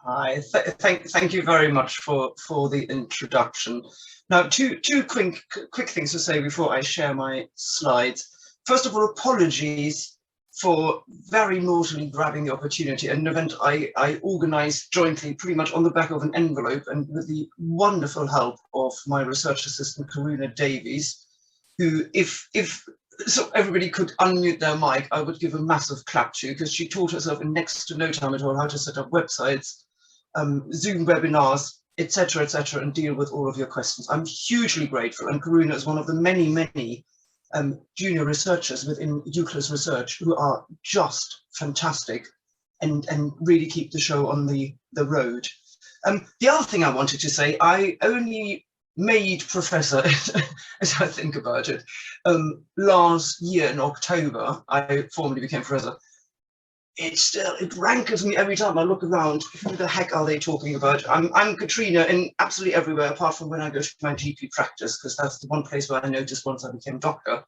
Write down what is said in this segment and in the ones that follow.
Hi, thank you very much for the introduction. Now, two quick things to say before I share my slides. First of all, apologies for very naughtily grabbing the opportunity, an event I organized jointly, pretty much on the back of an envelope, and with the wonderful help of my research assistant, Katrina Davies, who, if so everybody could unmute their mic, I would give a massive clap to, because she taught herself in next to no time at all how to set up websites, Zoom webinars, etc., and deal with all of your questions. I'm hugely grateful, and Karuna is one of the many junior researchers within UCLUS Research who are just fantastic and really keep the show on the road. The other thing I wanted to say, I only made professor, as I think about it, last year in October. I formally became professor. It rankles me every time I look around. Who the heck are they talking about? I'm Katrina in absolutely everywhere, apart from when I go to my GP practice, because that's the one place where I noticed once I became doctor.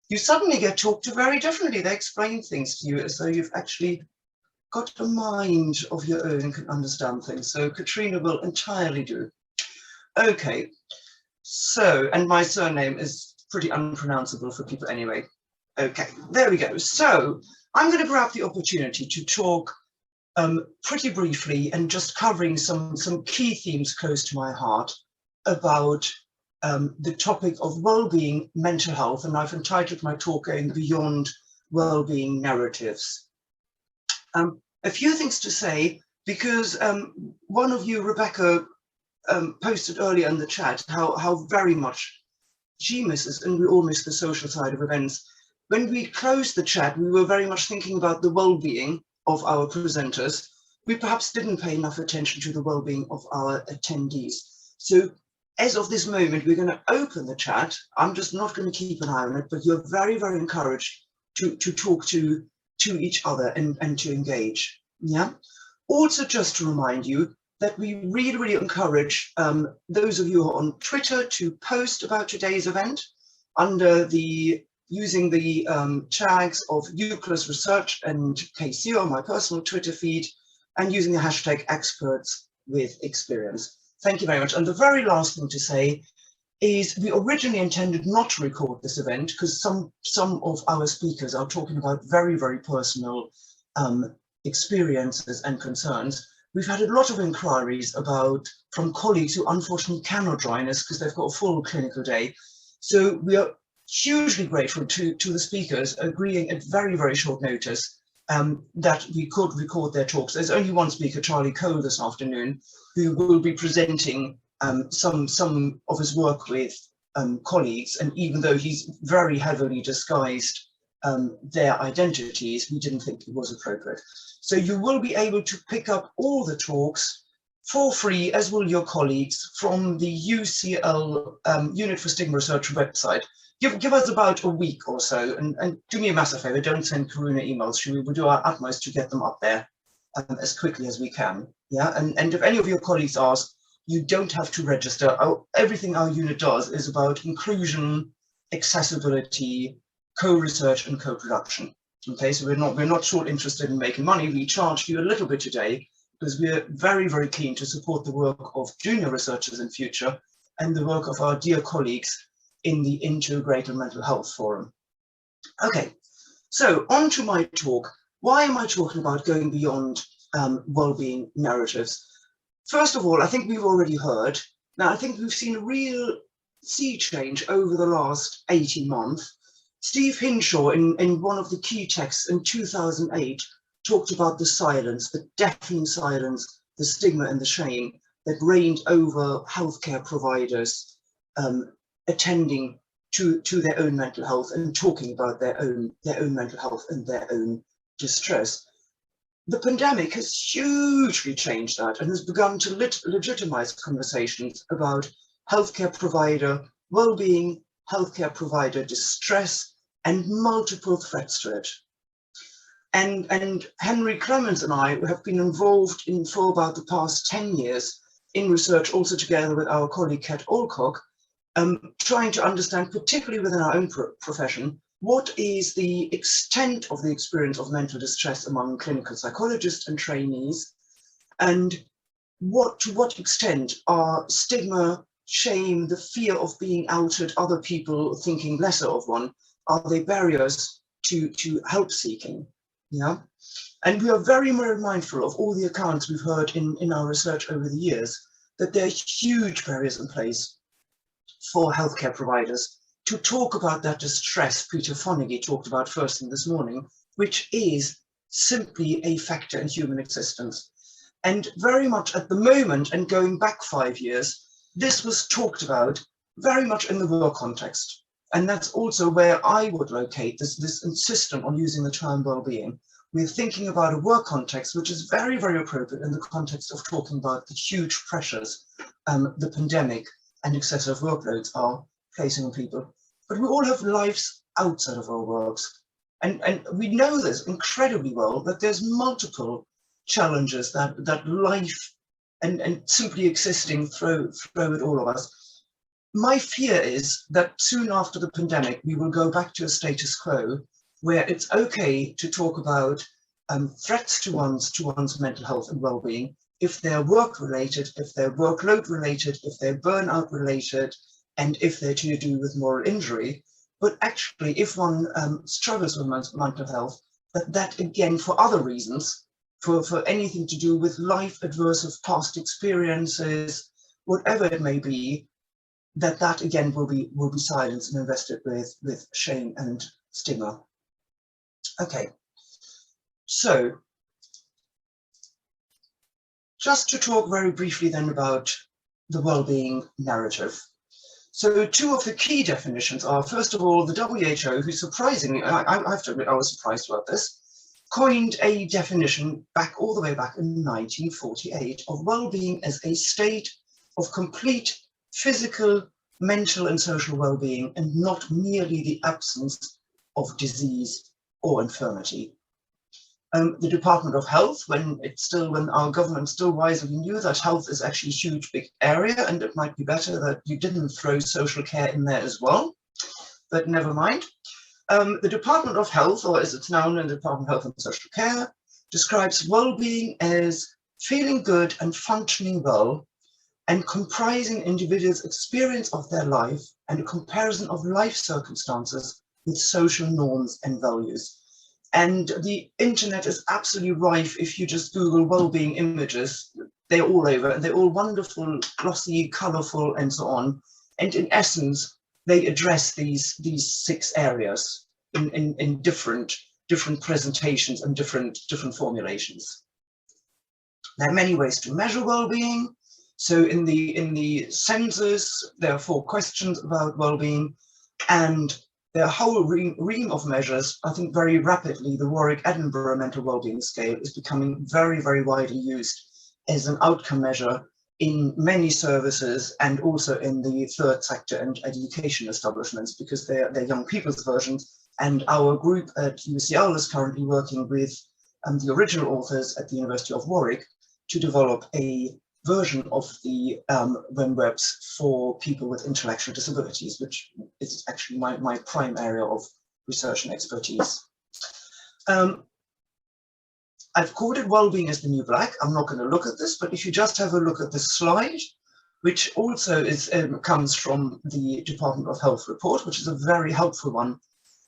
You suddenly get talked to very differently. They explain things to you as though you've actually got a mind of your own and can understand things. So Katrina will entirely do. Okay, so, and my surname is pretty unpronounceable for people anyway. Okay, there we go. So I'm going to grab the opportunity to talk pretty briefly and just covering some key themes close to my heart about the topic of well-being, mental health, and I've entitled my talk Going Beyond Well-Being Narratives. A few things to say, because one of you, Rebecca, posted earlier in the chat how very much she misses, and we all miss, the social side of events. When we closed the chat, we were very much thinking about the well-being of our presenters. We perhaps didn't pay enough attention to the well-being of our attendees. So as of this moment, we're going to open the chat. I'm just not going to keep an eye on it, but you're very encouraged to talk to each other and to engage. Yeah. Also, just to remind you that we really encourage those of you who are on Twitter to post about today's event under using the tags of UCLUS Research and KCO, my personal Twitter feed, and using the hashtag experts with experience. Thank you very much. And the very last thing to say is we originally intended not to record this event because some of our speakers are talking about very personal experiences and concerns. We've had a lot of inquiries from colleagues who unfortunately cannot join us because they've got a full clinical day. So we are hugely grateful to the speakers agreeing at very short notice that we could record their talks. There's only one speaker, Charlie Cole, this afternoon, who will be presenting some of his work with colleagues, and even though he's very heavily disguised their identities, we didn't think it was appropriate. So you will be able to pick up all the talks for free, as will your colleagues, from the UCL Unit for Stigma Research website. Give us about a week or so, and do me a massive favor, don't send Karuna emails. We will do our utmost to get them up there as quickly as we can. Yeah, and if any of your colleagues ask, you don't have to register. Everything our unit does is about inclusion, accessibility, co-research and co-production. Okay, so we're not short interested in making money. We charge you a little bit today because we're very keen to support the work of junior researchers in future and the work of our dear colleagues in the Integrated Mental Health Forum. Okay, so on to my talk. Why am I talking about going beyond well-being narratives? First of all, I think we've already heard. Now, I think we've seen a real sea change over the last 18 months. Steve Hinshaw, in one of the key texts in 2008, talked about the silence, the deafening silence, the stigma and the shame that reigned over healthcare providers attending to their own mental health and talking about their own mental health and their own distress. The pandemic has hugely changed that and has begun to legitimize conversations about healthcare provider well-being, healthcare provider distress, and multiple threats to it. And Henry Clemens and I have been involved for about the past 10 years in research, also together with our colleague Kat Alcock, trying to understand, particularly within our own profession, what is the extent of the experience of mental distress among clinical psychologists and trainees, And to what extent are stigma, shame, the fear of being outed, other people thinking lesser of one, are they barriers to help seeking? Yeah. And we are very, very mindful of all the accounts we've heard in our research over the years, that there are huge barriers in place for healthcare providers to talk about that distress Peter Fonagy talked about first thing this morning, which is simply a factor in human existence. And very much at the moment, and going back 5 years, this was talked about very much in the work context. And that's also where I would locate this insistence on using the term well-being. We're thinking about a work context, which is very, very appropriate in the context of talking about the huge pressures the pandemic and excessive workloads are placing on people. But we all have lives outside of our works. And we know this incredibly well, that there's multiple challenges that life and simply existing throw at all of us. My fear is that soon after the pandemic, we will go back to a status quo where it's okay to talk about threats to one's mental health and well-being if they're work-related, if they're workload-related, if they're burnout-related, and if they're to do with moral injury. But actually, if one struggles with mental health, that again, for other reasons, for anything to do with life adverse of past experiences, whatever it may be, that again will be silenced and invested with shame and stigma. Okay, so just to talk very briefly then about the well-being narrative. So two of the key definitions are, first of all, the WHO, who surprisingly, I have to admit I was surprised about this, coined a definition all the way back in 1948 of well-being as a state of complete physical, mental and social well-being, and not merely the absence of disease or infirmity. The Department of Health, when our government still wisely knew that health is actually a huge big area, and it might be better that you didn't throw social care in there as well, but never mind. The Department of Health, or as it's known in the Department of Health and Social Care, describes well-being as feeling good and functioning well, and comprising individuals' experience of their life and a comparison of life circumstances with social norms and values. And the internet is absolutely rife. If you just Google well-being images, they're all over, and they're all wonderful, glossy, colorful, and so on. And in essence, they address these 6 areas in different presentations and different formulations. There are many ways to measure well-being. So in the census, there are 4 questions about well-being, and there are a whole ream of measures. I think very rapidly the Warwick-Edinburgh Mental Wellbeing Scale is becoming very, very widely used as an outcome measure in many services, and also in the third sector and education establishments, because they're young people's versions. And our group at UCL is currently working with the original authors at the University of Warwick to develop a version of the WebWebs for people with intellectual disabilities, which is actually my prime area of research and expertise. I've called it well-being as the new black. I'm not going to look at this, but if you just have a look at this slide, which also comes from the Department of Health report, which is a very helpful one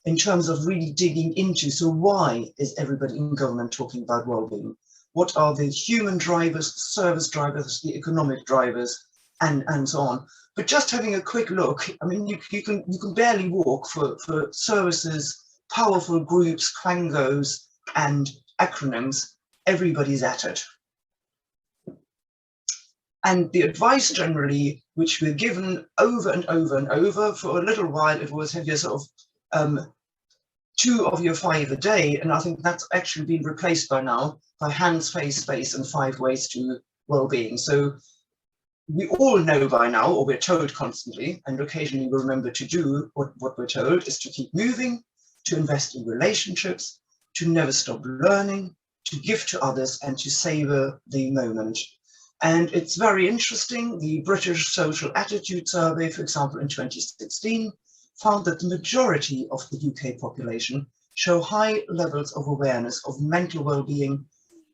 in terms of really digging into, so why is everybody in government talking about well-being? What are the human drivers, the service drivers, the economic drivers, and so on? But just having a quick look, I mean, you can barely walk for services, powerful groups, quangos, and acronyms. Everybody's at it. And the advice generally, which we're given over and over and over, for a little while, it was have your sort of 2 of your 5 a day, and I think that's actually been replaced by now by hands, face, space, and 5 ways to well-being. So we all know by now, or we're told constantly, and occasionally we remember to do what we're told, is to keep moving, to invest in relationships, to never stop learning, to give to others, and to savor the moment. And it's very interesting, the British Social Attitude Survey, for example, in 2016, found that the majority of the UK population show high levels of awareness of mental well-being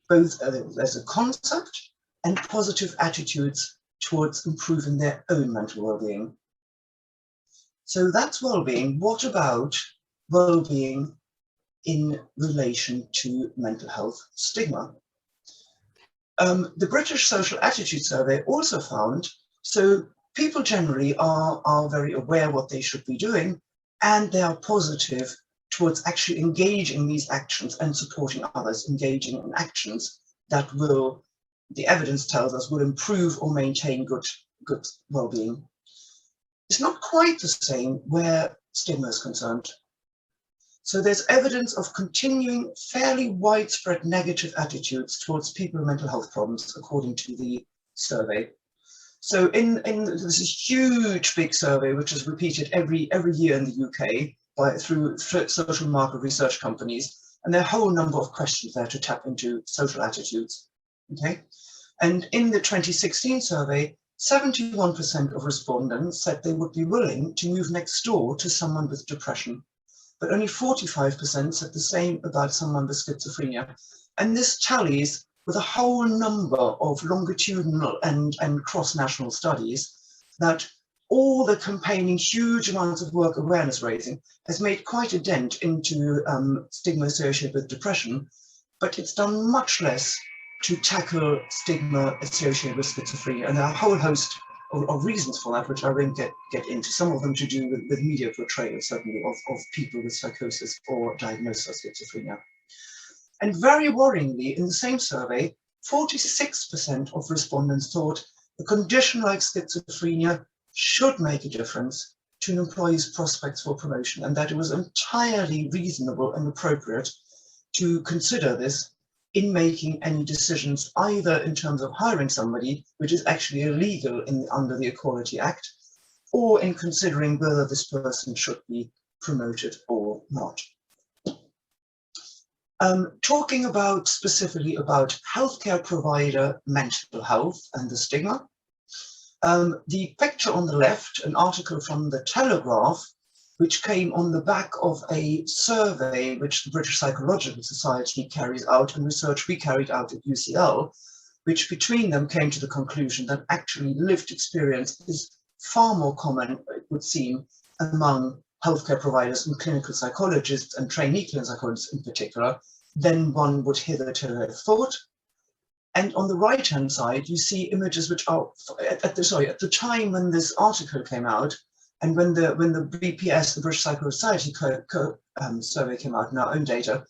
both as a concept and positive attitudes towards improving their own mental well-being. So that's well-being. What about well-being in relation to mental health stigma? The British Social Attitude Survey also found, so people generally are very aware what they should be doing, and they are positive towards actually engaging in these actions and supporting others engaging in actions that will, the evidence tells us, will improve or maintain good well-being. It's not quite the same where stigma is concerned. So there's evidence of continuing fairly widespread negative attitudes towards people with mental health problems, according to the survey. So in this is huge big survey, which is repeated every year in the UK through social market research companies, and there are a whole number of questions there to tap into social attitudes. Okay, and in the 2016 survey, 71% of respondents said they would be willing to move next door to someone with depression, but only 45% said the same about someone with schizophrenia. And this tallies with a whole number of longitudinal and cross-national studies that all the campaigning, huge amounts of work, awareness raising, has made quite a dent into stigma associated with depression, but it's done much less to tackle stigma associated with schizophrenia. And there are a whole host of reasons for that, which I won't get into, some of them to do with media portrayal, certainly, of people with psychosis or diagnosis of schizophrenia. And very worryingly, in the same survey, 46% of respondents thought a condition like schizophrenia should make a difference to an employee's prospects for promotion, and that it was entirely reasonable and appropriate to consider this in making any decisions, either in terms of hiring somebody, which is actually illegal under the Equality Act, or in considering whether this person should be promoted or not. Talking specifically about healthcare provider mental health and the stigma, the picture on the left, an article from the Telegraph, which came on the back of a survey which the British Psychological Society carries out and research we carried out at UCL, which between them came to the conclusion that actually lived experience is far more common, it would seem, among healthcare providers and clinical psychologists and trainee clinical psychologists in particular, than one would hitherto have thought. And on the right-hand side, you see images which are, at the time when this article came out, and when the BPS, the British Psychological Society survey came out in our own data,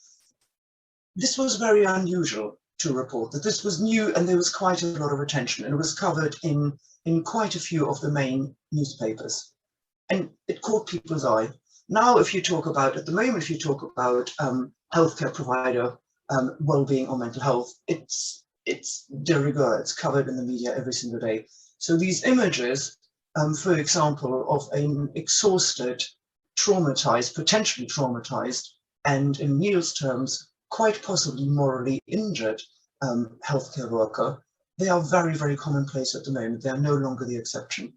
this was very unusual to report, that this was new and there was quite a lot of attention, and it was covered in quite a few of the main newspapers. And it caught people's eye. Now, if you talk about, at the moment, if you talk about healthcare provider well-being or mental health, it's de rigueur, it's covered in the media every single day. So these images, for example, of an exhausted, traumatized, potentially traumatized, and in Neil's terms, quite possibly morally injured healthcare worker, they are very, very commonplace at the moment. They are no longer the exception.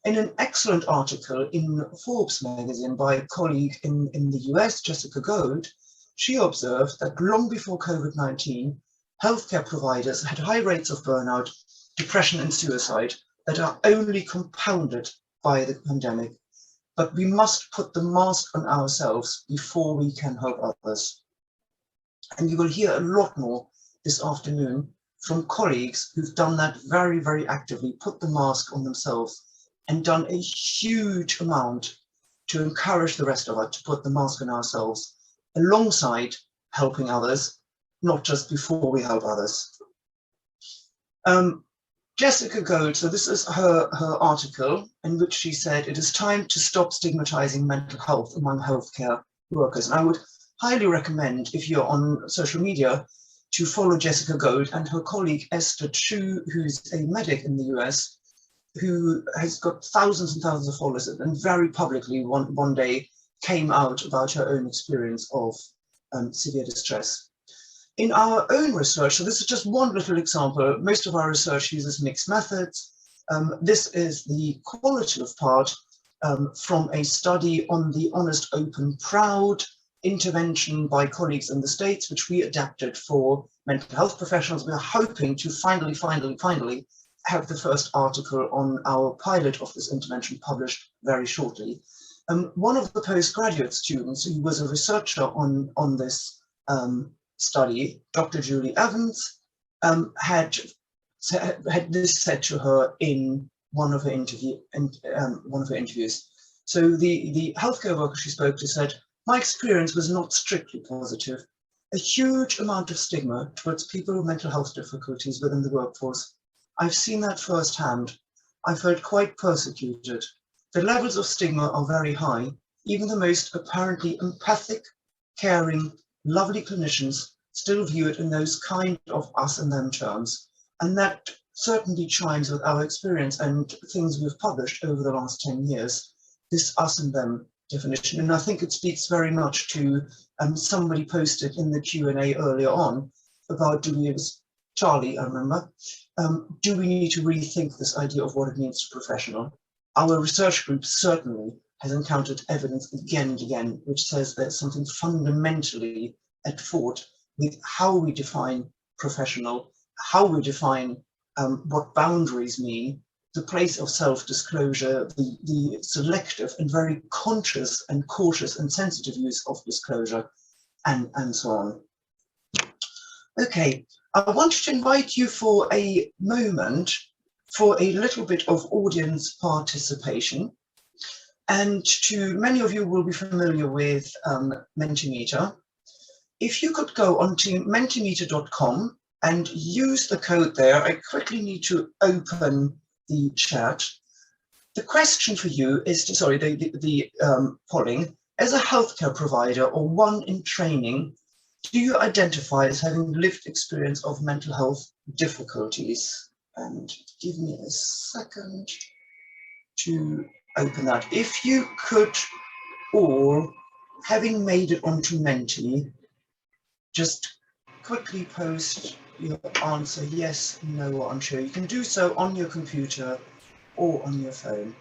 In an excellent article in Forbes magazine by a colleague in the US, Jessica Gold, she observed that long before COVID-19, healthcare providers had high rates of burnout, depression and suicide that are only compounded by the pandemic. But we must put the mask on ourselves before we can help others. And you will hear a lot more this afternoon from colleagues who've done that very, very actively, put the mask on themselves and done a huge amount to encourage the rest of us to put the mask on ourselves alongside helping others, not just before we help others. Jessica Gold, so this is her article in which she said, it is time to stop stigmatizing mental health among healthcare workers. And I would highly recommend, if you're on social media, to follow Jessica Gold and her colleague Esther Chu, who's a medic in the US, who has got thousands and thousands of followers and very publicly one day came out about her own experience of severe distress. In our own research, so this is just one little example, most of our research uses mixed methods. This is the qualitative part from a study on the Honest, Open, Proud intervention by colleagues in the States, which we adapted for mental health professionals. We are hoping to finally have the first article on our pilot of this intervention published very shortly. One of the postgraduate students who was a researcher on this study, Dr. Julie Evans, had this said to her in one of her interviews. So the healthcare worker she spoke to said, "My experience was not strictly positive. A huge amount of stigma towards people with mental health difficulties within the workforce. I've seen that firsthand. I felt quite persecuted. The levels of stigma are very high. Even the most apparently empathic, caring, lovely clinicians still view it in those kind of us and them terms. And that certainly chimes with our experience and things we've published over the last 10 years, this us and them definition. And I think it speaks very much to somebody posted in the Q&A earlier on about it was Charlie, I remember, do we need to rethink this idea of what it means to professional? Our research group certainly has encountered evidence again and again, which says there's something fundamentally at fault with how we define professional, how we define what boundaries mean, the place of self-disclosure, the selective and very conscious and cautious and sensitive use of disclosure, and so on. Okay, I wanted to invite you for a moment for a little bit of audience participation. And to many of you will be familiar with Mentimeter. If you could go onto mentimeter.com and use the code there. I quickly need to open the chat. The question for you is, the polling, as a healthcare provider or one in training, do you identify as having lived experience of mental health difficulties? And give me a second to open that. If you could all, having made it onto Menti, just quickly post your answer, yes, no, or unsure. You can do so on your computer or on your phone.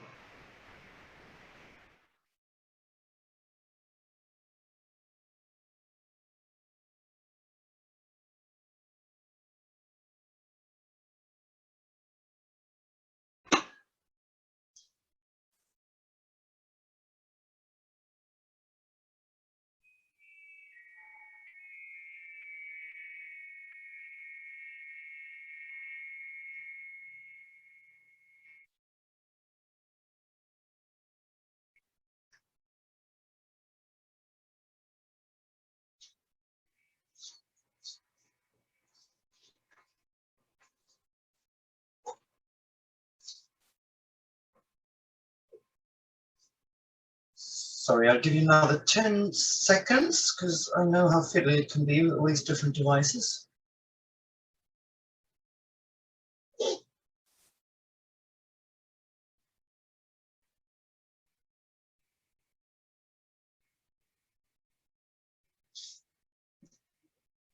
Sorry, I'll give you another 10 seconds because I know how fiddly it can be with all these different devices.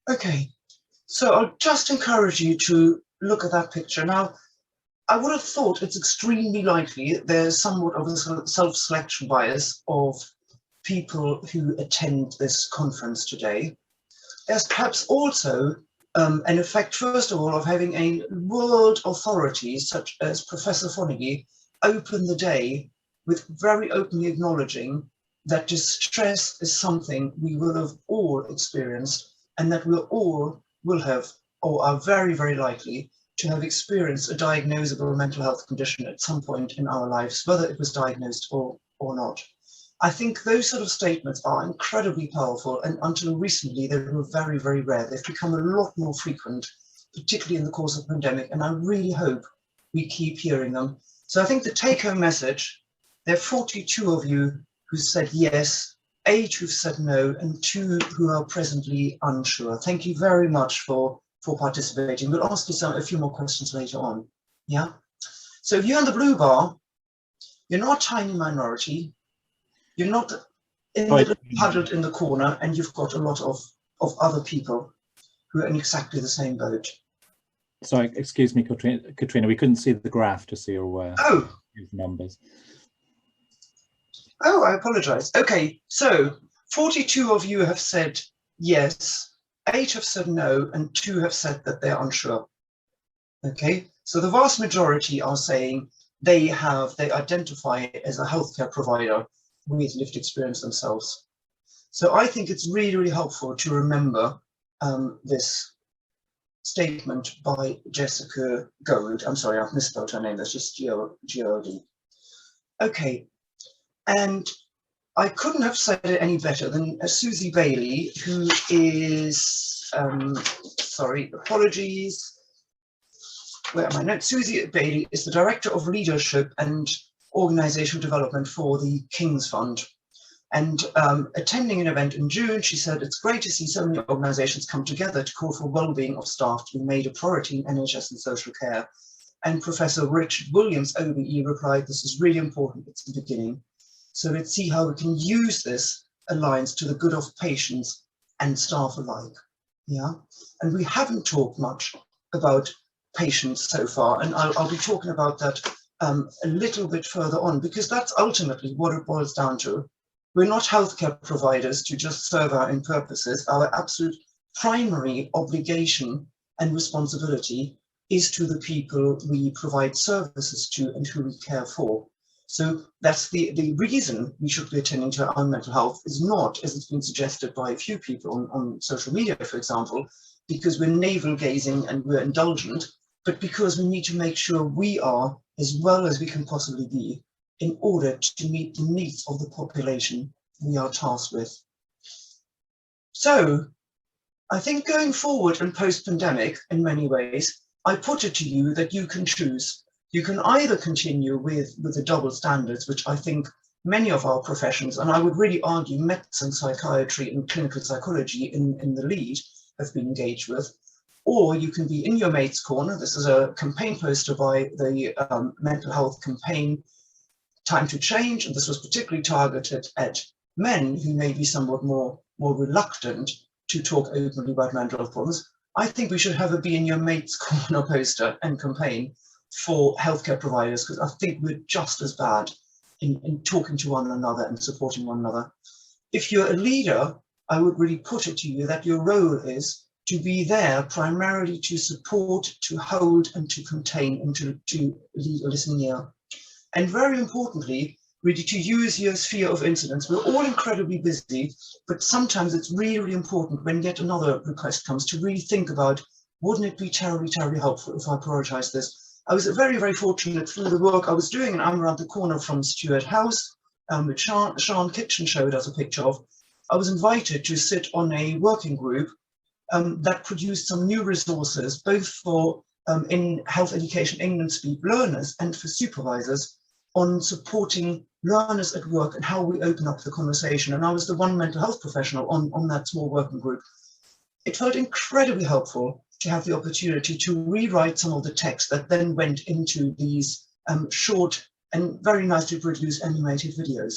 Okay, so I'll just encourage you to look at that picture. Now, I would have thought it's extremely likely there's somewhat of a self-selection bias of people who attend this conference today. There's perhaps also an effect, first of all, of having a world authority such as Professor Fonagy open the day with very openly acknowledging that distress is something we will have all experienced and that we all will have, or are very, very likely to have experienced a diagnosable mental health condition at some point in our lives, whether it was diagnosed or not. I think those sort of statements are incredibly powerful, and until recently they were very, very rare. They've become a lot more frequent, particularly in the course of the pandemic, and I really hope we keep hearing them. So I think the take-home message, there are 42 of you who said yes, 8 who've said no, and 2 who are presently unsure. Thank you very much for participating. We'll ask you a few more questions later on. Yeah. So if you're in the blue bar, you're not a tiny minority. You're not huddled in the corner, and you've got a lot of other people who are in exactly the same boat. Sorry, excuse me, Katrina, we couldn't see the graph to see your numbers. Oh, I apologize. Okay, so 42 of you have said yes, 8 have said no, and 2 have said that they're unsure. Okay, so the vast majority are saying they identify as a healthcare provider with lived experience themselves. So I think it's really, really helpful to remember this statement by Jessica Gold. I'm sorry, I've misspelled her name. That's just G-O-D. Okay, and I couldn't have said it any better than Susie Bailey, who is, sorry, apologies. Where are my notes? Susie Bailey is the Director of Leadership and Organizational Development for the King's Fund. And attending an event in June, she said, it's great to see so many organizations come together to call for well-being of staff to be made a priority in NHS and social care. And Professor Richard Williams, OBE, replied, this is really important, it's the beginning. So let's see how we can use this alliance to the good of patients and staff alike. Yeah, and we haven't talked much about patients so far, and I'll be talking about that a little bit further on, because that's ultimately what it boils down to. We're not healthcare providers to just serve our own purposes. Our absolute primary obligation and responsibility is to the people we provide services to and who we care for. So that's the reason we should be attending to our own mental health, is not, as it's been suggested by a few people on social media, for example, because we're navel gazing and we're indulgent, but because we need to make sure we are as well as we can possibly be in order to meet the needs of the population we are tasked with. So I think going forward and post-pandemic, in many ways, I put it to you that you can choose. You can either continue with the double standards, which I think many of our professions, and I would really argue medicine, psychiatry, and clinical psychology in the lead, have been engaged with, or you can be in your mate's corner. This is a campaign poster by the mental health campaign Time to Change, and this was particularly targeted at men who may be somewhat more reluctant to talk openly about mental health problems. I think we should have a Be in Your Mate's Corner poster and campaign for healthcare providers, because I think we're just as bad in talking to one another and supporting one another. If you're a leader, I would really put it to you that your role is to be there primarily to support, to hold, and to contain, and to lead a listening ear. And very importantly, really to use your sphere of influence. We're all incredibly busy, but sometimes it's really, really important when yet another request comes to really think about, wouldn't it be terribly, terribly helpful if I prioritize this? I was very, very fortunate through the work I was doing, and I'm around the corner from Stuart House, which Sean Kitchen showed us a picture of. I was invited to sit on a working group that produced some new resources, both for in health education England speak learners and for supervisors, on supporting learners at work and how we open up the conversation. And I was the one mental health professional on that small working group. It felt incredibly helpful to have the opportunity to rewrite some of the text that then went into these short and very nicely produced animated videos.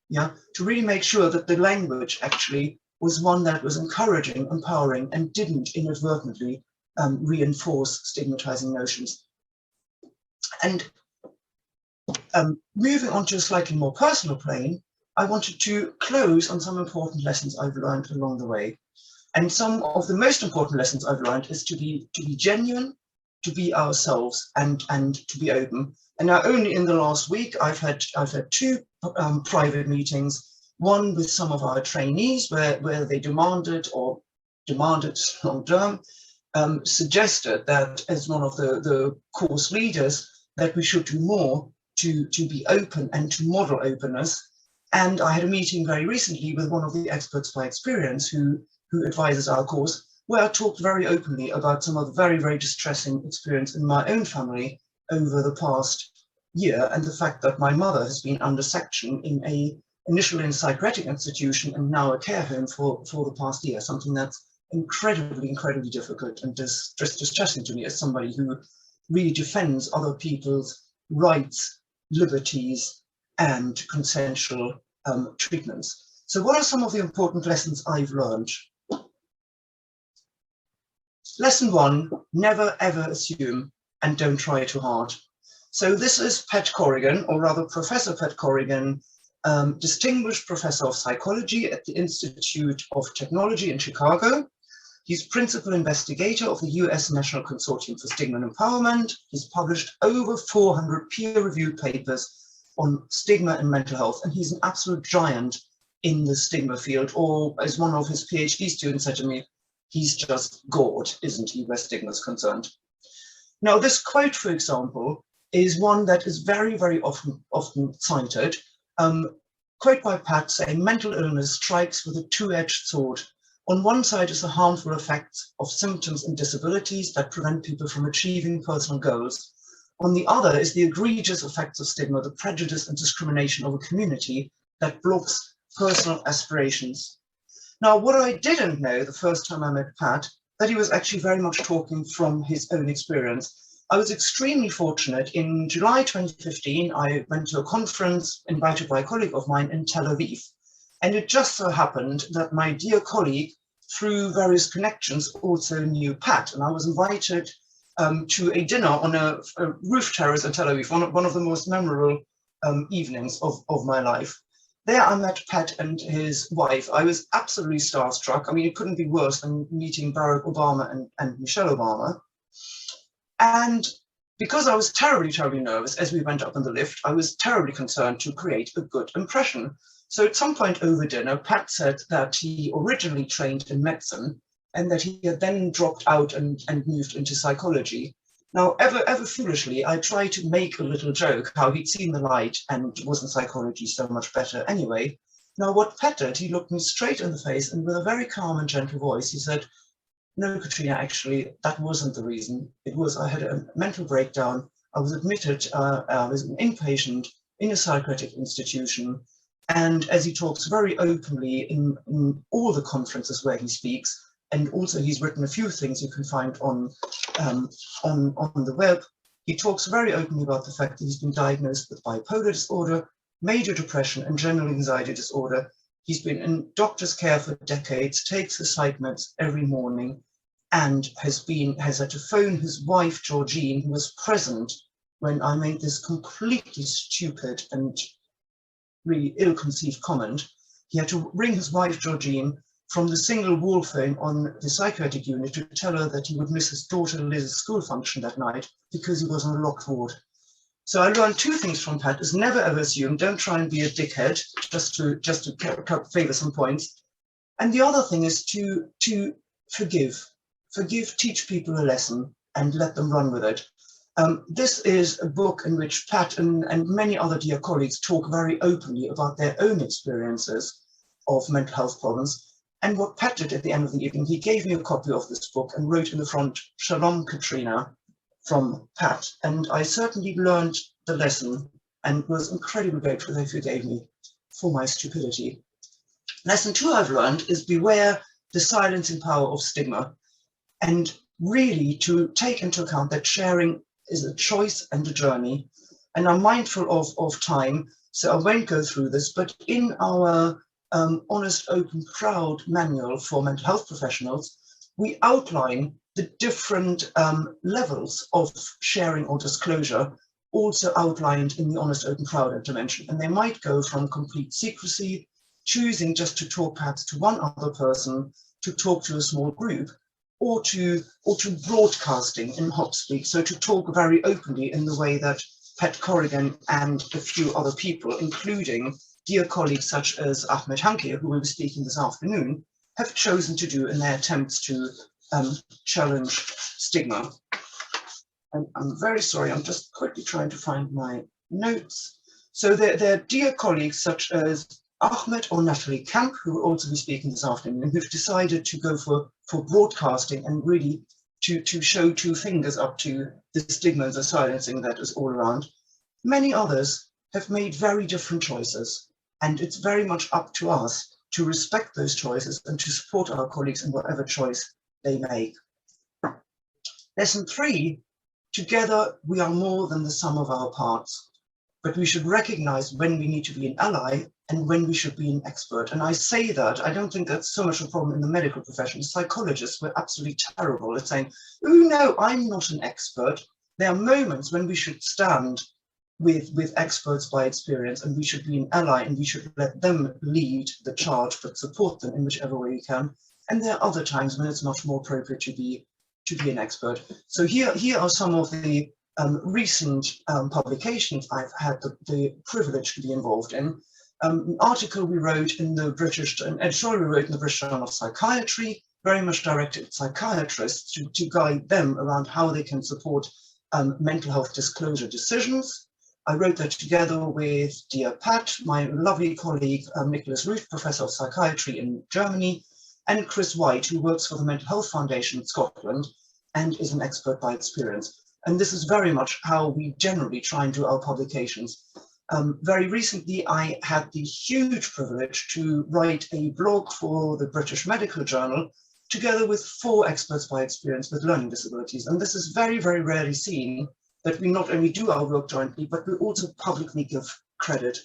Yeah, to really make sure that the language actually was one that was encouraging, empowering, and didn't inadvertently reinforce stigmatizing notions. And moving on to a slightly more personal plane, I wanted to close on some important lessons I've learned along the way. And some of the most important lessons I've learned is to be genuine, to be ourselves, and to be open. And now only in the last week, I've had 2 private meetings, one with some of our trainees where they demanded long term, suggested that as one of the course leaders, that we should do more to be open and to model openness. And I had a meeting very recently with one of the experts by experience who advises our course, where I talked very openly about some of the very, very distressing experience in my own family over the past year, and the fact that my mother has been under section initially in a psychiatric institution and now a care home for the past year, something that's incredibly, incredibly difficult and just distressing to me as somebody who really defends other people's rights, liberties, and consensual treatments. So what are some of the important lessons I've learned? Lesson 1, never ever assume and don't try too hard. So this is Pat Corrigan, or rather Professor Pat Corrigan, distinguished professor of psychology at the Institute of Technology in Chicago. He's principal investigator of the US National Consortium for Stigma and Empowerment. He's published over 400 peer-reviewed papers on stigma and mental health, and he's an absolute giant in the stigma field, or as one of his PhD students said to me, he's just God, isn't he, where stigma is concerned. Now, this quote, for example, is one that is very, very often cited. Quote by Pat saying, mental illness strikes with a two-edged sword. On one side is the harmful effects of symptoms and disabilities that prevent people from achieving personal goals. On the other is the egregious effects of stigma, the prejudice and discrimination of a community that blocks personal aspirations. Now, what I didn't know the first time I met Pat, that he was actually very much talking from his own experience. I was extremely fortunate. In July 2015, I went to a conference invited by a colleague of mine in Tel Aviv. And it just so happened that my dear colleague, through various connections, also knew Pat. And I was invited to a dinner on a roof terrace in Tel Aviv, one of the most memorable evenings of my life. There I met Pat and his wife. I was absolutely starstruck. I mean, it couldn't be worse than meeting Barack Obama and Michelle Obama. And because I was terribly, terribly nervous as we went up in the lift, I was terribly concerned to create a good impression. So at some point over dinner, Pat said that he originally trained in medicine and that he had then dropped out and moved into psychology. Now, ever foolishly, I tried to make a little joke how he'd seen the light and was in psychology so much better anyway. Now, what Pat did, he looked me straight in the face and with a very calm and gentle voice, he said, no, Katrina, actually, that wasn't the reason. It was I had a mental breakdown. I was admitted, I was an inpatient in a psychiatric institution. And as he talks very openly in all the conferences where he speaks, and also he's written a few things you can find on the web, he talks very openly about the fact that he's been diagnosed with bipolar disorder, major depression, and general anxiety disorder. He's been in doctor's care for decades, takes the psych meds every morning, and has had to phone his wife, Georgine, who was present when I made this completely stupid and really ill-conceived comment. He had to ring his wife, Georgine, from the single wall phone on the psychiatric unit to tell her that he would miss his daughter Liz's school function that night because he was on a locked ward. So I learned two things from Pat: is never ever assume, don't try and be a dickhead just to favor some points. And the other thing is to forgive, teach people a lesson and let them run with it. This is a book in which Pat and many other dear colleagues talk very openly about their own experiences of mental health problems. And what Pat did at the end of the evening, he gave me a copy of this book and wrote in the front, "Shalom, Katrina," from Pat. And I certainly learned the lesson and was incredibly grateful they forgave me for my stupidity. Lesson 2 I've learned is beware the silencing power of stigma, and really to take into account that sharing is a choice and a journey. And I'm mindful of time, so I won't go through this, but in our Honest, Open, Proud manual for mental health professionals, we outline the different levels of sharing or disclosure, also outlined in the Honest, Open, Proud dimension. And they might go from complete secrecy, choosing just to talk perhaps to one other person, to talk to a small group, or to broadcasting in hop speak, so to talk very openly in the way that Pat Corrigan and a few other people, including dear colleagues such as Ahmed Hanke, who will be speaking this afternoon, have chosen to do in their attempts to challenge stigma. And I'm very sorry, I'm just quickly trying to find my notes. So they're dear colleagues such as Ahmed or Natalie Camp, who will also be speaking this afternoon, who've decided to go for broadcasting and really to show two fingers up to the stigma and the silencing that is all around. Many others have made very different choices, and it's very much up to us to respect those choices and to support our colleagues in whatever choice they make. Lesson 3, together we are more than the sum of our parts, but we should recognize when we need to be an ally and when we should be an expert. And I say that, I don't think that's so much a problem in the medical profession. Psychologists were absolutely terrible at saying, oh no, I'm not an expert. There are moments when we should stand with experts by experience, and we should be an ally, and we should let them lead the charge, but support them in whichever way we can. And there are other times when it's much more appropriate to be an expert. So here are some of the recent publications I've had the privilege to be involved in. An article we wrote in the an editorial we wrote in the British Journal of Psychiatry, very much directed at psychiatrists to guide them around how they can support mental health disclosure decisions. I wrote that together with dear Pat, my lovely colleague, Nicholas Ruth, Professor of Psychiatry in Germany, and Chris White, who works for the Mental Health Foundation in Scotland and is an expert by experience. And this is very much how we generally try and do our publications. Very recently, I had the huge privilege to write a blog for the British Medical Journal, together with 4 experts by experience with learning disabilities. And this is very, very rarely seen, that we not only do our work jointly, but we also publicly give credit.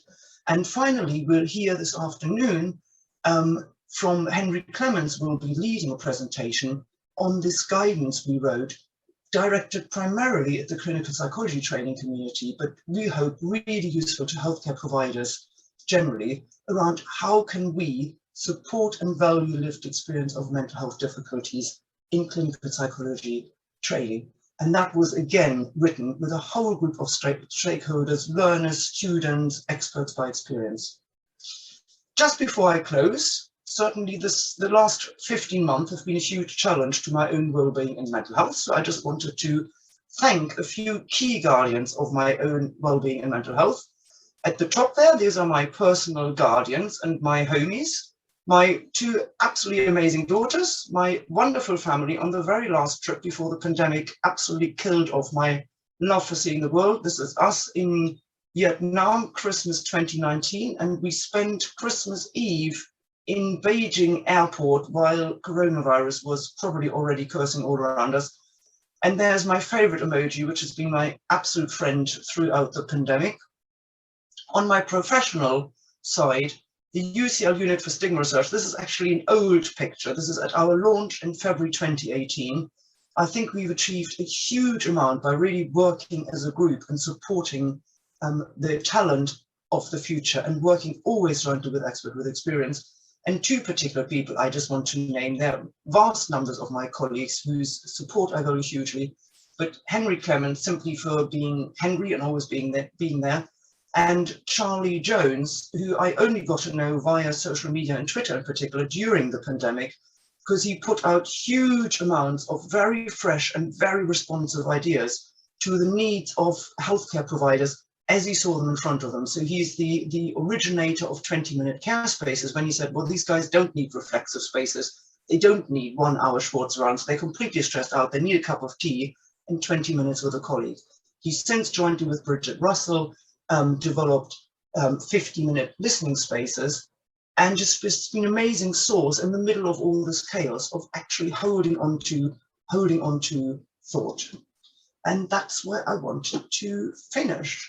And finally, we'll hear this afternoon from Henry Clements, who will be leading a presentation on this guidance we wrote, directed primarily at the clinical psychology training community, but we hope really useful to healthcare providers generally, around how can we support and value lived experience of mental health difficulties in clinical psychology training. And that was again written with a whole group of stakeholders, learners, students, experts by experience. Just before I close, certainly the last 15 months have been a huge challenge to my own well-being and mental health. So I just wanted to thank a few key guardians of my own well-being and mental health. At the top there, these are my personal guardians and my homies, my 2 absolutely amazing daughters, my wonderful family on the very last trip before the pandemic absolutely killed off my love for seeing the world. This is us in Vietnam, Christmas 2019, and we spent Christmas Eve in Beijing airport while coronavirus was probably already cursing all around us. And there's my favorite emoji, which has been my absolute friend throughout the pandemic. On my professional side, the UCL Unit for Stigma Research, this is actually an old picture. This is at our launch in February 2018. I think we've achieved a huge amount by really working as a group and supporting the talent of the future and working always jointly with expert with experience. And 2 particular people I just want to name. There are vast numbers of my colleagues whose support I value hugely, but Henry Clements, simply for being Henry and always being there, and Charlie Jones, who I only got to know via social media and Twitter in particular during the pandemic, because he put out huge amounts of very fresh and very responsive ideas to the needs of healthcare providers as he saw them in front of them. So he's the originator of 20-minute care spaces, when he said, well, these guys don't need reflexive spaces. They don't need 1 hour Schwartz rounds. They're completely stressed out. They need a cup of tea and 20 minutes with a colleague. He's since jointly with Bridget Russell, developed 50-minute listening spaces, and just been an amazing source in the middle of all this chaos of actually holding on to thought. And that's where I wanted to finish.